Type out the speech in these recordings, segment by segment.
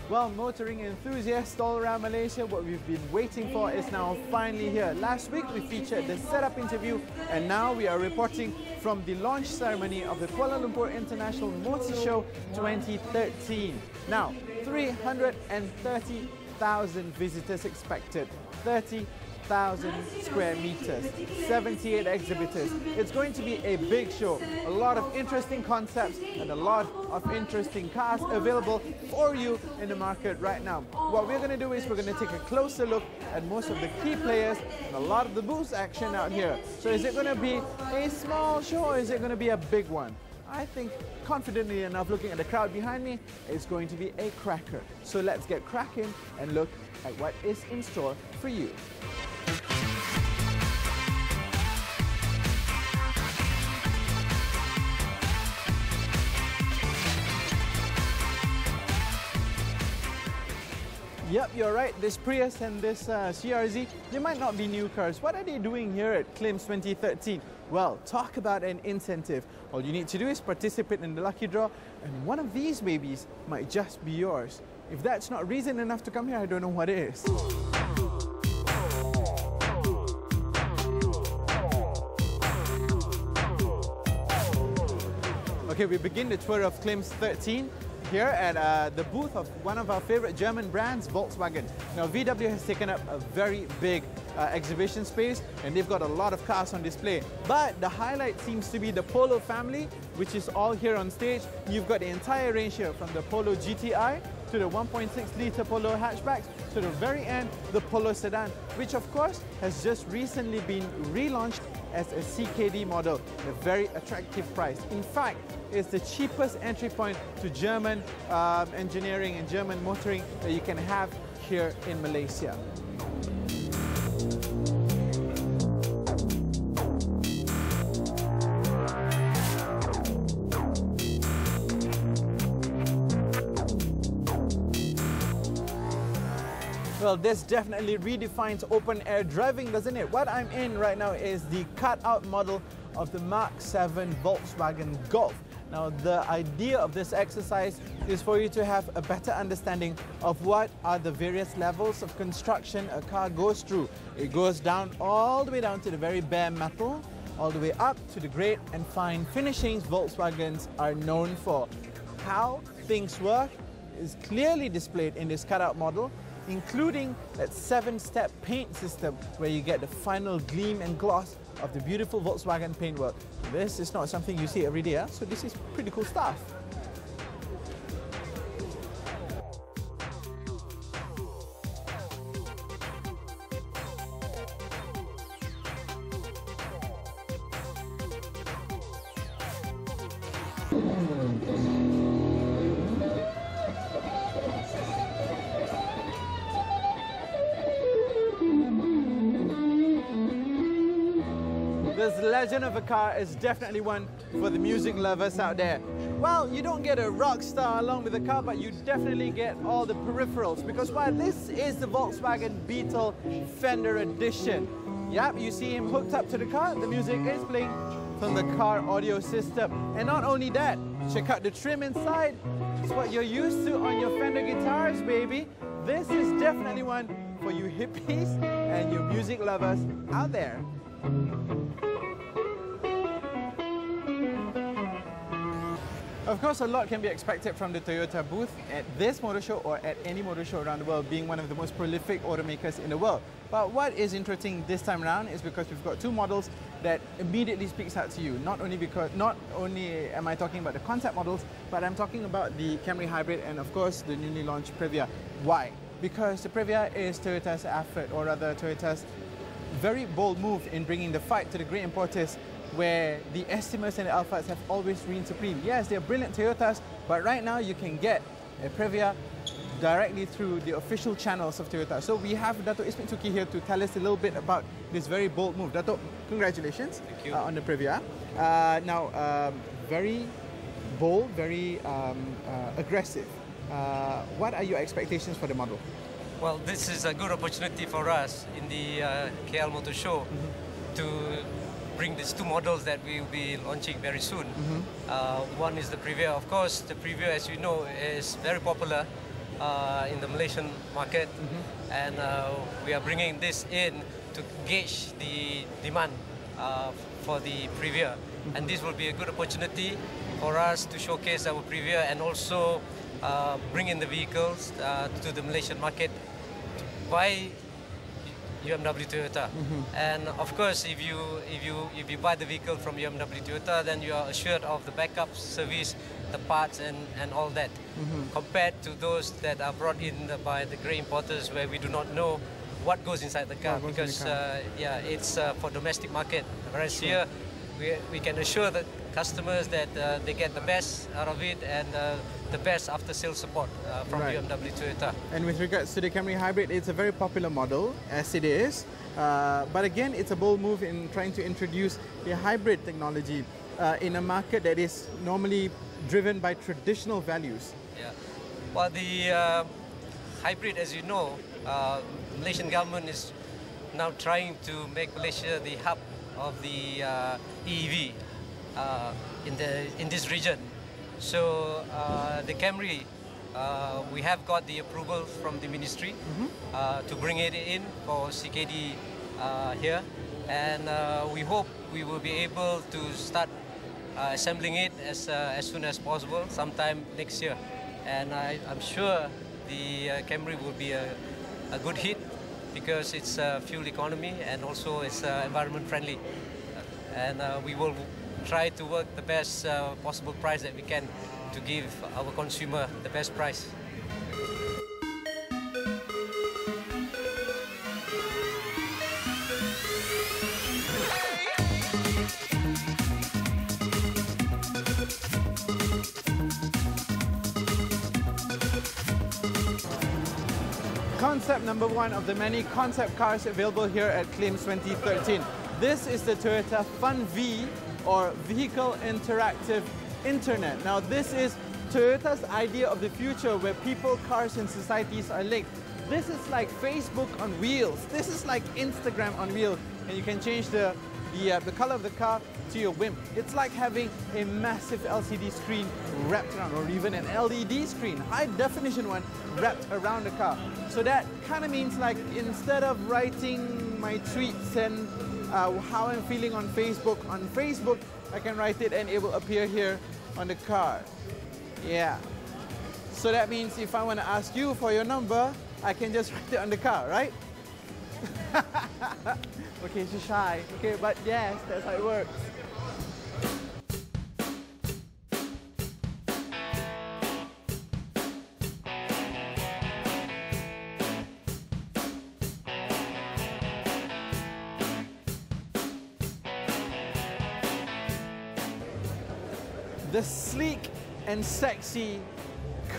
Well, motoring enthusiasts all around Malaysia, what we've been waiting for is now finally here. Last week we featured the setup interview, and now we are reporting from the launch ceremony of the Kuala Lumpur International Motor Show 2013. Now, 330,000 visitors expected, 30,000 square meters, 78 exhibitors. It's going to be a big show, a lot of interesting concepts and a lot of interesting cars available for you in the market right now. What we're going to do is we're going to take a closer look at most of the key players and a lot of the booth action out here. So is it going to be a small show or is it going to be a big one? I think confidently enough, looking at the crowd behind me, it's going to be a cracker. So let's get cracking and look at what is in store for you. Yep, you're right. This Prius and this CRZ, they might not be new cars. What are they doing here at Claims 2013? Well, talk about an incentive. All you need to do is participate in the lucky draw, and one of these babies might just be yours. If that's not reason enough to come here, I don't know what is. Okay, we begin the tour of Claims 13 here at the booth of one of our favorite German brands, Volkswagen. Now, VW has taken up a very big exhibition space and they've got a lot of cars on display. But the highlight seems to be the Polo family, which is all here on stage. You've got the entire range here, from the Polo GTI to the 1.6-litre Polo hatchbacks to the very end, the Polo sedan, which of course has just recently been relaunched as a CKD model at a very attractive price. In fact, it's the cheapest entry point to German engineering and German motoring that you can have here in Malaysia. Well, this definitely redefines open-air driving, doesn't it? What I'm in right now is the cut-out model of the Mark 7 Volkswagen Golf. Now, the idea of this exercise is for you to have a better understanding of what are the various levels of construction a car goes through. It goes down all the way down to the very bare metal, all the way up to the great and fine finishings Volkswagens are known for. How things work is clearly displayed in this cut-out model, including that 7-step paint system where you get the final gleam and gloss of the beautiful Volkswagen paintwork. This is not something you see every day, so this is pretty cool stuff. This legend of a car is definitely one for the music lovers out there. Well, you don't get a rock star along with the car, but you definitely get all the peripherals, because while this is the Volkswagen Beetle Fender Edition. Yep, you see him hooked up to the car, the music is playing from the car audio system. And not only that, check out the trim inside. It's what you're used to on your Fender guitars, baby. This is definitely one for you hippies and your music lovers out there. Of course, a lot can be expected from the Toyota booth at this motor show or at any motor show around the world, being one of the most prolific automakers in the world. But what is interesting this time around is because we've got two models that immediately speaks out to you. Not only am I talking about the concept models, but I'm talking about the Camry Hybrid and of course the newly launched Previa. Why? Because the Previa is Toyota's effort, or rather Toyota's very bold move in bringing the fight to the great importers, where the Estimas and the Alphas have always reigned supreme. Yes, they're brilliant Toyotas, but right now you can get a Previa directly through the official channels of Toyota. So we have Dato' Ismail Tuki here to tell us a little bit about this very bold move. Dato', congratulations. Thank you. On the Previa. Very bold, very aggressive. What are your expectations for the model? Well, this is a good opportunity for us in the KL Motor Show to bring these two models that we will be launching very soon. One is the Previa. Of course, the Previa, as you know, is very popular in the Malaysian market, and we are bringing this in to gauge the demand for the Previa. And this will be a good opportunity for us to showcase our Previa and also bring in the vehicles to the Malaysian market by UMW Toyota. And of course, if you buy the vehicle from UMW Toyota, then you are assured of the backup service, the parts and all that, compared to those that are brought in by the grey importers, where we do not know what goes inside the car, because it's for domestic market. Whereas here we can assure the customers that they get the best out of it, and the best after-sales support from BMW Toyota. And with regards to the Camry Hybrid, it's a very popular model, as it is. But again, it's a bold move in trying to introduce the hybrid technology in a market that is normally driven by traditional values. Yeah. Well, the hybrid, as you know, Malaysian government is now trying to make Malaysia the hub of the EV in this region. So the Camry, we have got the approval from the ministry to bring it in for CKD here, and we hope we will be able to start assembling it as soon as possible, sometime next year. And I'm sure the Camry will be a good hit, because it's fuel economy and also it's environment friendly. And we will try to work the best possible price that we can to give our consumer the best price. Concept number one of the many concept cars available here at CLIMS 2013. This is the Toyota FunV, or Vehicle Interactive Internet. Now this is Toyota's idea of the future, where people, cars and societies are linked. This is like Facebook on wheels. This is like Instagram on wheels, and you can change the color of the car to your whim. It's like having a massive LCD screen wrapped around, or even an LED screen, high definition one, wrapped around the car. So that kind of means, like, instead of writing my tweets and how I'm feeling on Facebook, I can write it and it will appear here on the car. Yeah. So that means if I want to ask you for your number, I can just write it on the car, right? Okay, she's shy. Okay, but yes, that's how it works. The sleek and sexy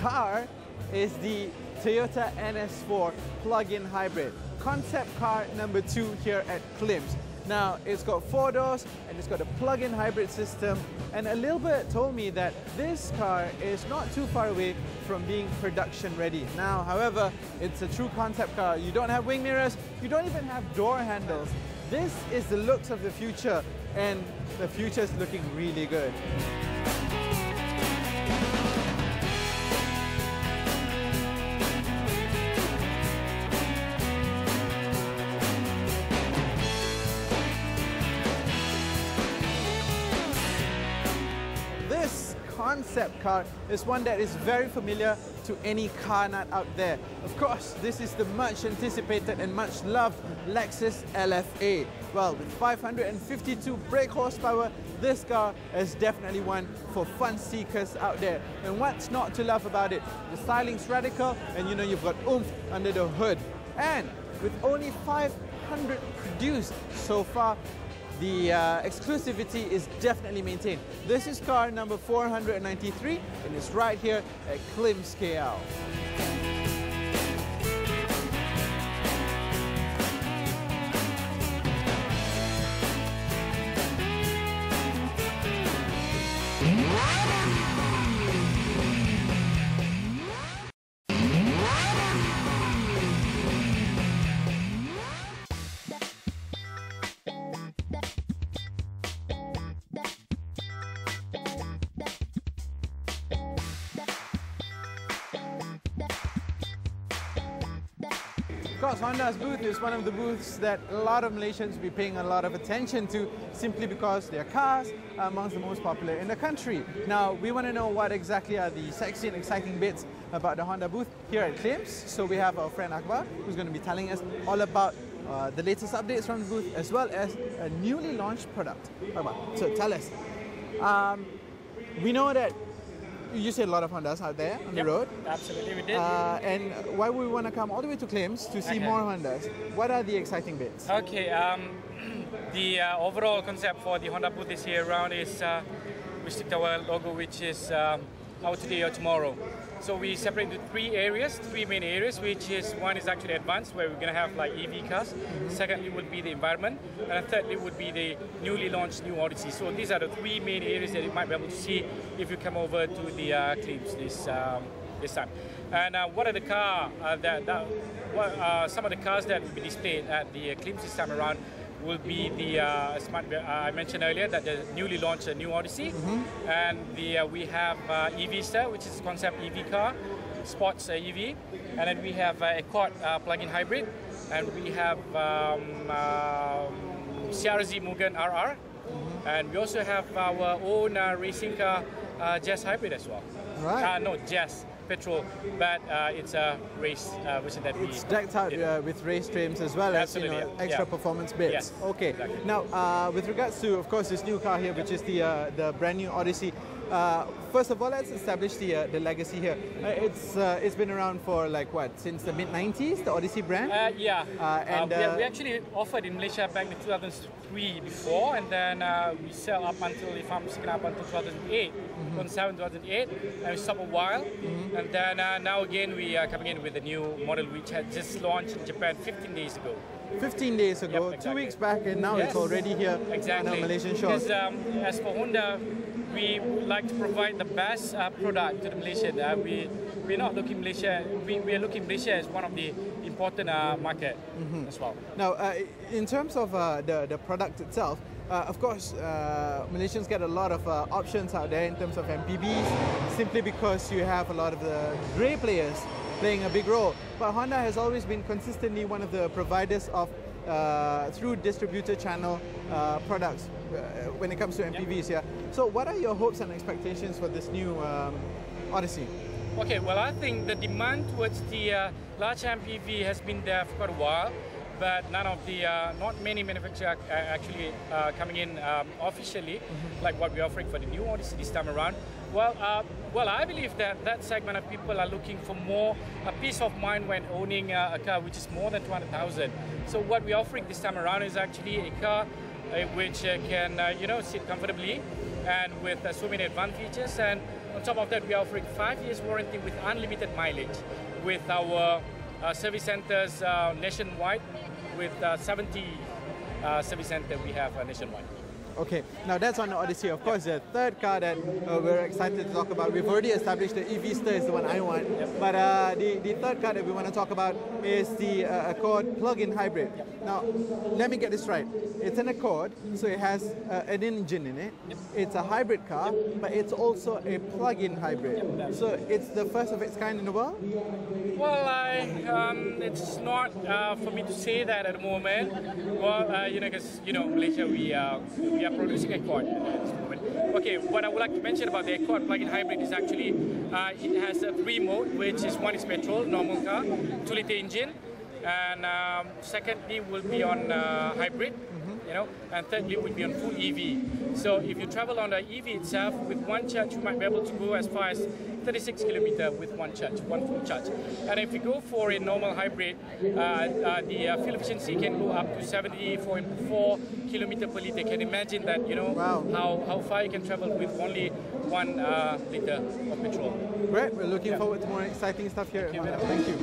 car is the Toyota NS4 plug-in hybrid. Concept car number 2 here at CLIMS. Now, it's got 4 doors and it's got a plug-in hybrid system, and a little bit told me that this car is not too far away from being production ready. Now, however, it's a true concept car. You don't have wing mirrors, you don't even have door handles. This is the looks of the future, and the future is looking really good. Concept car is one that is very familiar to any car nut out there. Of course, this is the much anticipated and much loved Lexus LFA. Well, with 552 brake horsepower, this car is definitely one for fun seekers out there. And what's not to love about it? The styling's radical, and you know you've got oomph under the hood. And with only 500 produced so far, the exclusivity is definitely maintained. This is car number 493, and it's right here at CLIMS KL. course, Honda's booth is one of the booths that a lot of Malaysians will be paying a lot of attention to simply because their cars are amongst the most popular in the country. Now, we want to know what exactly are the sexy and exciting bits about the Honda booth here at Claims. So we have our friend Akbar, who's going to be telling us all about the latest updates from the booth as well as a newly launched product. Akbar, so tell us. We know that you see a lot of Hondas out there on the road. Absolutely, we did. And why would we want to come all the way to Claims to see more Hondas? What are the exciting bits? Okay, the overall concept for the Honda booth this year around is we stick to our logo, which is our today or tomorrow. So we separate into three main areas, which is one is actually advanced, where we're going to have like EV cars. Secondly would be the environment, and thirdly would be the newly launched new Odyssey. So these are the three main areas that you might be able to see if you come over to the Claims this time. And what are the some of the cars that will be displayed at the Claims this time around will be the I mentioned earlier that the newly launched new Odyssey, and we have E-Vista, which is a concept EV car, sports EV, and then we have Accord plug-in hybrid, and we have CRZ Mugen RR, and we also have our own racing car Jazz hybrid as well. Right. No, Jazz petrol, but it's a race version that we... It's decked out with race trims as well as extra performance bits. Yes, okay. exactly. Now, with regards to, of course, this new car here, which is the brand new Odyssey. First of all, let's establish the legacy here. It's been around for like what, since the mid-90s, the Odyssey brand? We actually offered in Malaysia back in 2003 before, and then we sell up until, if I'm mistaken, up until 2008, 2007, 2008, and we stopped a while, and then now again we are coming in with a new model which had just launched in Japan 15 days ago. 15 days ago, Yep, exactly. 2 weeks back, and now it's already here on our Malaysian shores. Because as for Honda, we would like to provide the best product to the Malaysian. We're not looking Malaysia. We are looking Malaysia as one of the important market as well. Now, in terms of the product itself, of course, Malaysians get a lot of options out there in terms of MPVs, simply because you have a lot of the grey players playing a big role. But Honda has always been consistently one of the providers of through distributor channel products when it comes to MPVs. Yeah. So, what are your hopes and expectations for this new Odyssey? Okay, well, I think the demand towards the large MPV has been there for quite a while, but not many manufacturers are actually coming in officially, like what we're offering for the new Odyssey this time around. Well, I believe that segment of people are looking for more a peace of mind when owning a car which is more than 200,000. So what we're offering this time around is actually a car which can sit comfortably and with so many advanced features. And on top of that, we're offering 5 years warranty with unlimited mileage with our service centers nationwide, with 70 service centers we have nationwide. Okay, now that's on the Odyssey. Of course, the third car that we're excited to talk about, we've already established the E-Vista is the one I want, but the third car that we want to talk about is the Accord plug-in hybrid. Now, let me get this right. It's an Accord, so it has an engine in it. It's a hybrid car, but it's also a plug-in hybrid. So it's the first of its kind in the world? Well, it's not for me to say that at the moment. Well, because Malaysia we are producing Accord at this moment. Okay, what I would like to mention about the Accord plug-in hybrid is actually it has a 3 mode, which is one is petrol, normal car, 2-liter engine, and secondly will be on hybrid. And thirdly would be on full EV. So if you travel on the EV itself, with one charge, you might be able to go as far as 36 kilometers with one full charge. And if you go for a normal hybrid, the fuel efficiency can go up to 74.4 kilometers per liter. You can imagine that, wow, how far you can travel with only 1 liter of petrol. Great, we're looking forward to more exciting stuff here. Thank you.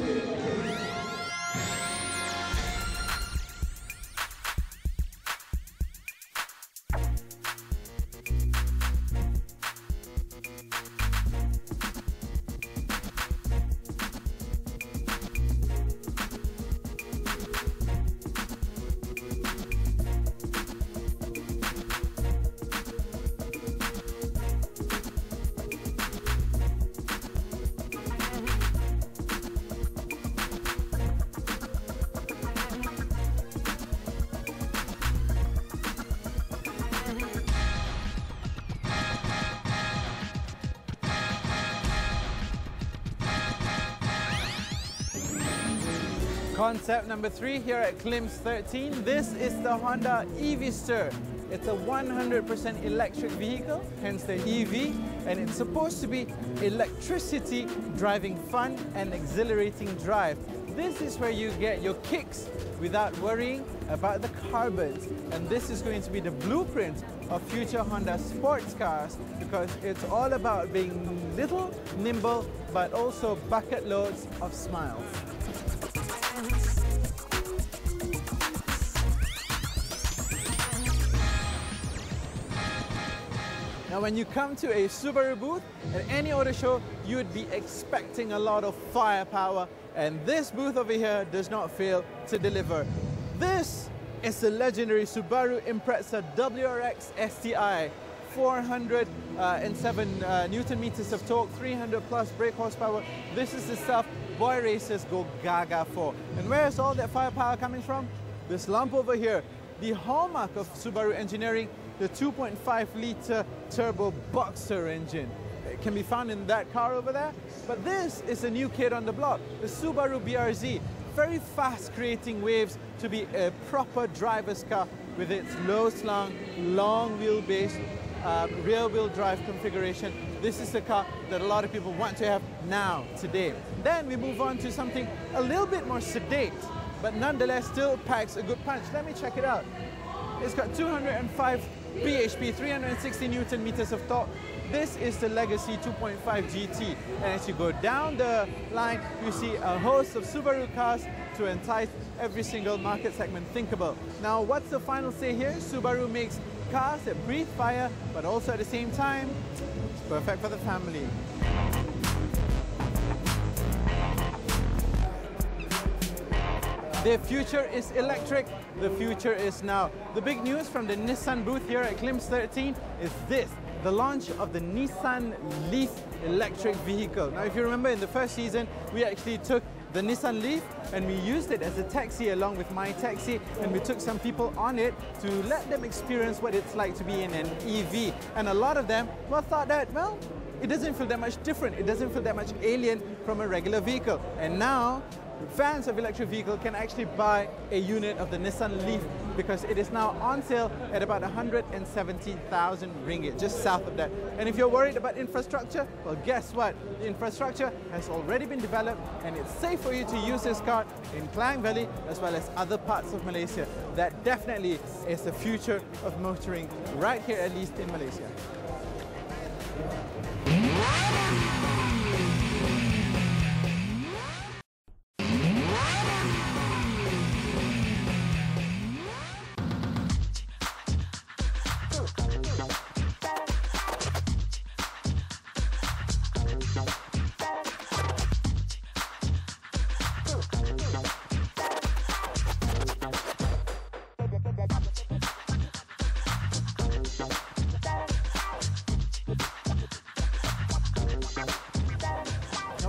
Concept number 3 here at Klims 13. This is the Honda EV-Stir. It's a 100% electric vehicle, hence the EV, and it's supposed to be electricity driving fun and exhilarating drive. This is where you get your kicks without worrying about the carbons. And this is going to be the blueprint of future Honda sports cars, because it's all about being little, nimble, but also bucket loads of smiles. Now, when you come to a Subaru booth at any auto show, you would be expecting a lot of firepower, and this booth over here does not fail to deliver. This is the legendary Subaru Impreza WRX STI. 407 Newton meters of torque, 300 plus brake horsepower. This is the stuff boy racers go gaga for. And where's all that firepower coming from? This lump over here, the hallmark of Subaru engineering, the 2.5 litre turbo Boxer engine. It can be found in that car over there. But this is a new kid on the block, the Subaru BRZ. Very fast, creating waves to be a proper driver's car with its low slung, long wheelbase, rear-wheel drive configuration. This is the car that a lot of people want to have now, today. Then we move on to something a little bit more sedate, but nonetheless still packs a good punch. Let me check it out. It's got 205 bhp, 360 Newton meters of torque. This is the Legacy 2.5 GT. And as you go down the line, you see a host of Subaru cars to entice every single market segment thinkable. Now, what's the final say here? Subaru makes cars that breathe fire, but also at the same time, it's perfect for the family. The future is electric. The future is now. The big news from the Nissan booth here at Klims 13 is this: the launch of the Nissan Leaf electric vehicle. Now, if you remember in the first season, we actually took the Nissan Leaf and we used it as a taxi along with My Taxi, and we took some people on it to let them experience what it's like to be in an EV. And a lot of them, well, thought that, well, it doesn't feel that much different. It doesn't feel that much alien from a regular vehicle. And now, fans of electric vehicle can actually buy a unit of the Nissan Leaf, because it is now on sale at about 170,000 ringgit, just south of that. And if you're worried about infrastructure, well, guess what? The infrastructure has already been developed, and it's safe for you to use this car in Klang Valley as well as other parts of Malaysia. That definitely is the future of motoring right here, at least in Malaysia.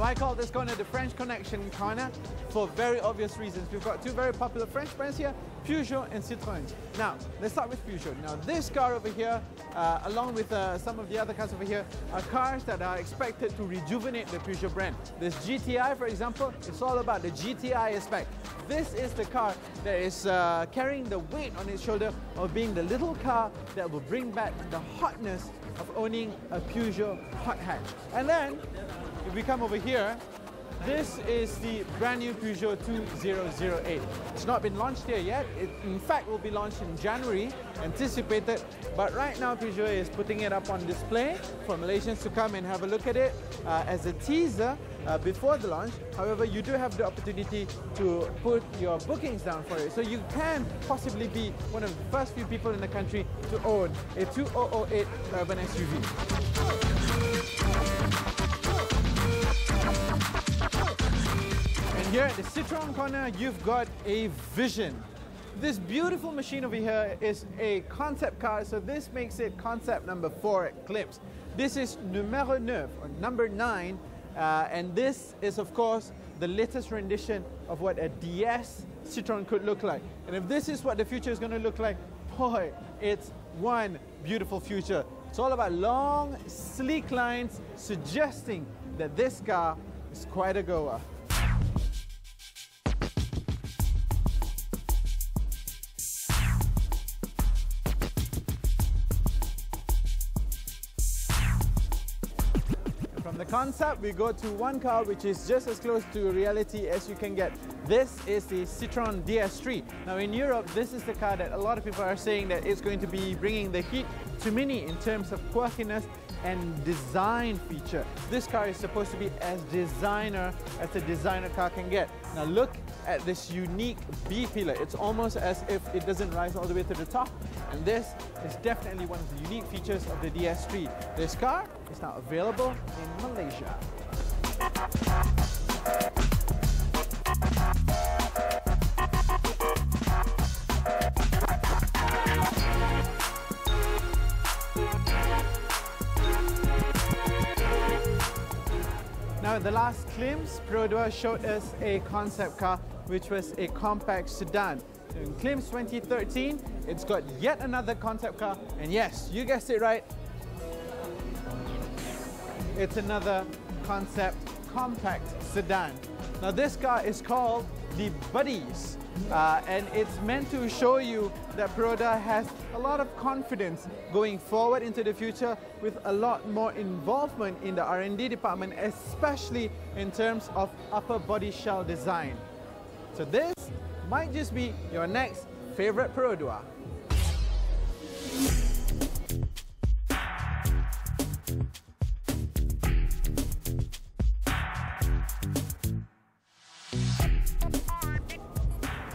I call this corner the French Connection corner for very obvious reasons. We've got two very popular French brands here, Peugeot and Citroën. Now, let's start with Peugeot. Now, this car over here, along with some of the other cars over here, are cars that are expected to rejuvenate the Peugeot brand. This GTI, for example, it's all about the GTI aspect. This is the car that is carrying the weight on its shoulder of being the little car that will bring back the hotness of owning a Peugeot hot hatch. And then, if we come over here, this is the brand new Peugeot 2008. It's not been launched here yet. It, in fact, will be launched in January, anticipated. But right now, Peugeot is putting it up on display for Malaysians to come and have a look at it as a teaser before the launch. However, you do have the opportunity to put your bookings down for it. So you can possibly be one of the first few people in the country to own a 2008 urban SUV. Here at the Citroën corner, you've got a Vision. This beautiful machine over here is a concept car, so this makes it concept number 4 at Klims. This is numéro 9, or number 9, and this is, of course, the latest rendition of what a DS Citroën could look like. And if this is what the future is going to look like, boy, it's one beautiful future. It's all about long, sleek lines, suggesting that this car is quite a goer. the concept, we go to one car which is just as close to reality as you can get. This is the Citroën DS3. Now in Europe, this is the car that a lot of people are saying that it's going to be bringing the heat to Mini in terms of quirkiness and design feature. This car is supposed to be as designer as a designer car can get. Now look at this unique B pillar. It's almost as if it doesn't rise all the way to the top. And this is definitely one of the unique features of the DS3. This car is now available in Malaysia. Now in the last glimpse, Perodua showed us a concept car which was a compact sedan. In Glimpse 2013, it's got yet another concept car, and yes, you guessed it right, it's another concept compact sedan. Now this car is called the Buddies, and it's meant to show you that Perodua has a lot of confidence going forward into the future with a lot more involvement in the R&D department, especially in terms of upper body shell design. So this might just be your next favorite Perodua.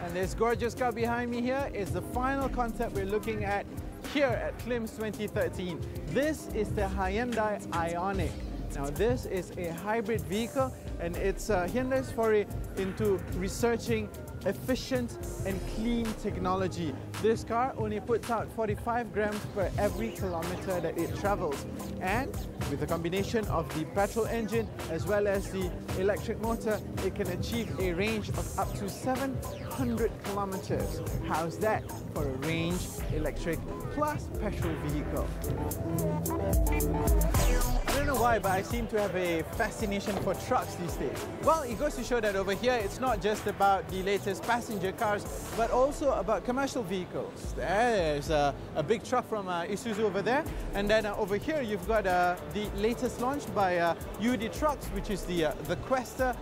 And this gorgeous car behind me here is the final concept we're looking at here at Glimpse 2013. This is the Hyundai Ioniq. Now this is a hybrid vehicle, and it's Hyundai's foray into researching efficient and clean technology. This car only puts out 45 grams per every kilometer that it travels, and with a combination of the petrol engine as well as the electric motor, it can achieve a range of up to 700 kilometers. How's that for a range electric plus petrol vehicle? I don't know why, but I seem to have a fascination for trucks these days. Well, it goes to show that over here, it's not just about the latest passenger cars, but also about commercial vehicles. There's a big truck from Isuzu over there, and then over here you've got the latest launch by UD Trucks, which is the Quester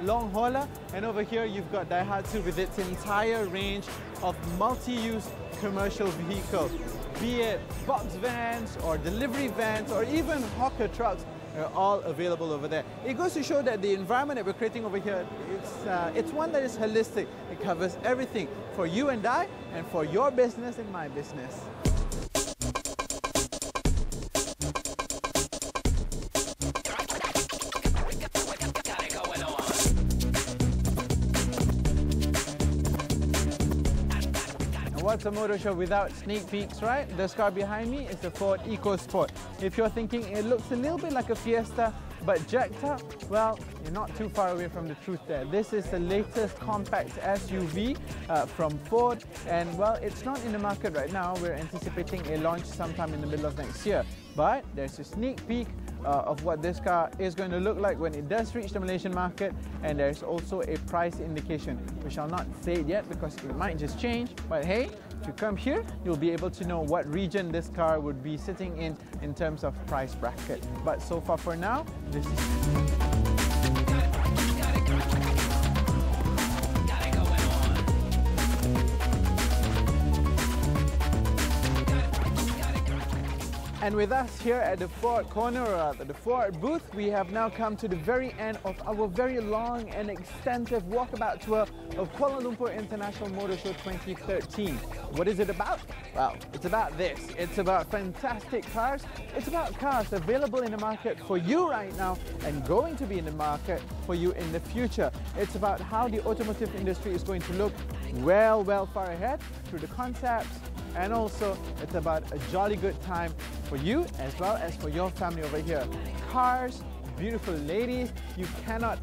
long hauler, and over here you've got Daihatsu with its entire range of multi-use commercial vehicles. Be it box vans or delivery vans or even hawker trucks, are all available over there. It goes to show that the environment that we're creating over here, it's one that is holistic. It covers everything for you and I, and for your business and my business. What's a motor show without sneak peeks, right? This car behind me is the Ford EcoSport. If you're thinking it looks a little bit like a Fiesta but jacked up, well, you're not too far away from the truth there. This is the latest compact SUV from Ford, and well, it's not in the market right now. We're anticipating a launch sometime in the middle of next year. But there's a sneak peek of what this car is going to look like when it does reach the Malaysian market, and there's also a price indication. We shall not say it yet because it might just change, but hey, if you come here, you'll be able to know what region this car would be sitting in terms of price bracket. But so far for now, this is... And with us here at the Ford corner, or the Ford booth, we have now come to the very end of our very long and extensive walkabout tour of Kuala Lumpur International Motor Show 2013. What is it about? Well, it's about this. It's about fantastic cars. It's about cars available in the market for you right now and going to be in the market for you in the future. It's about how the automotive industry is going to look well far ahead through the concepts, and also it's about a jolly good time for you as well as for your family over here. Cars, beautiful ladies, you cannot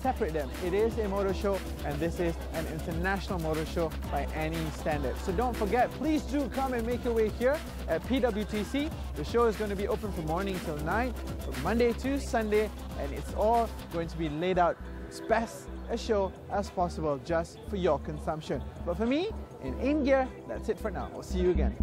separate them. It is a motor show, and this is an international motor show by any standard. So don't forget, please do come and make your way here at PWTC. The show is going to be open from morning till night, from Monday to Sunday, and it's all going to be laid out as best a show as possible just for your consumption. But for me, in gear, that's it for now. We'll see you again.